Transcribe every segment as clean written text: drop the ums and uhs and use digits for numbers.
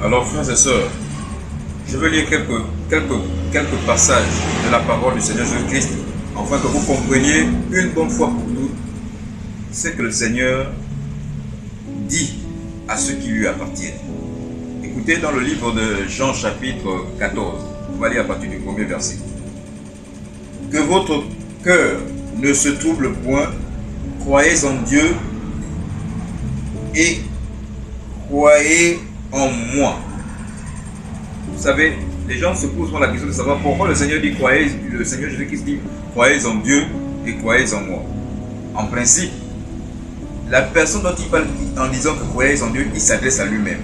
Alors, frères et sœurs, je veux lire quelques passages de la parole du Seigneur Jésus-Christ, afin que vous compreniez une bonne fois pour toutes ce que le Seigneur dit à ceux qui lui appartiennent. Écoutez dans le livre de Jean chapitre 14, on va lire à partir du premier verset. Que votre cœur ne se trouble point, croyez en Dieu et croyez en moi. Vous savez, les gens se posent la question de savoir pourquoi le Seigneur dit croyez, le Seigneur Jésus-Christ dit croyez en Dieu et croyez en moi. En principe, la personne dont il parle en disant que croyez en Dieu, il s'adresse à lui-même.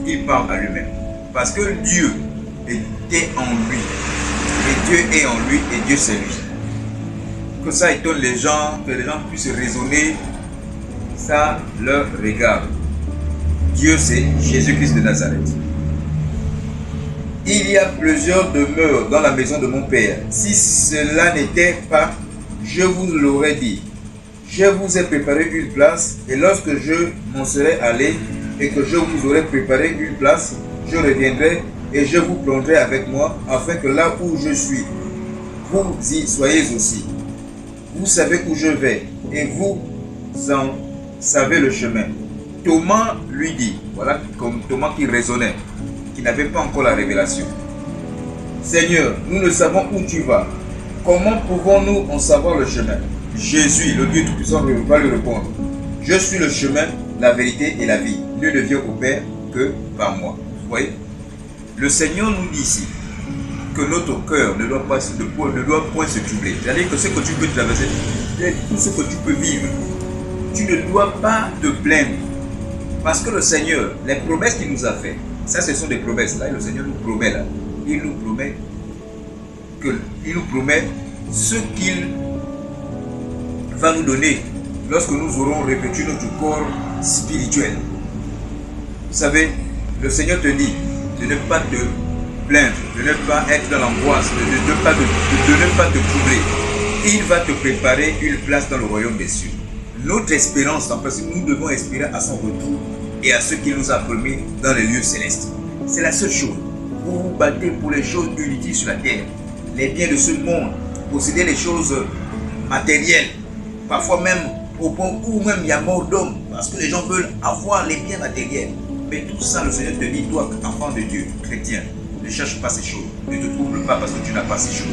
Il parle à lui-même. Parce que Dieu était en lui. Et Dieu est en lui et Dieu c'est lui. Que ça étonne les gens, que les gens puissent raisonner, ça leur regarde. Dieu c'est Jésus-Christ de Nazareth. Il y a plusieurs demeures dans la maison de mon Père. Si cela n'était pas, je vous l'aurais dit. Je vous ai préparé une place, et lorsque je m'en serai allé et que je vous aurai préparé une place, je reviendrai et je vous prendrai avec moi, afin que là où je suis, vous y soyez aussi. Vous savez où je vais, et vous en savez le chemin. Thomas lui dit, voilà comme Thomas qui raisonnait, qui n'avait pas encore la révélation. Seigneur, nous ne savons où tu vas. Comment pouvons-nous en savoir le chemin? Jésus, le Dieu Tout-Puissant, va lui répondre. Je suis le chemin, la vérité et la vie. Nul ne vient au Père que par moi. Vous voyez? Le Seigneur nous dit ici que notre cœur ne doit point se troubler. C'est-à-dire que ce que tu peux traverser, tout ce que tu peux vivre, tu ne dois pas te plaindre. Parce que le Seigneur, les promesses qu'il nous a faites, ça ce sont des promesses. Là, le Seigneur nous promet là. Il nous promet ce qu'il va nous donner lorsque nous aurons revêtu notre corps spirituel. Vous savez, le Seigneur te dit de ne pas te plaindre, de ne pas être dans l'angoisse, de ne pas te troubler. Il va te préparer une place dans le royaume des cieux. Notre espérance, en principe, nous devons espérer à son retour et à ce qu'il nous a promis dans les lieux célestes. C'est la seule chose. Vous vous battez pour les choses inutiles sur la terre, les biens de ce monde, posséder les choses matérielles, parfois même au point où même il y a mort d'homme, parce que les gens veulent avoir les biens matériels. Mais tout ça, le Seigneur te dit, toi, enfant de Dieu, chrétien, ne cherche pas ces choses, ne te trouble pas parce que tu n'as pas ces choses.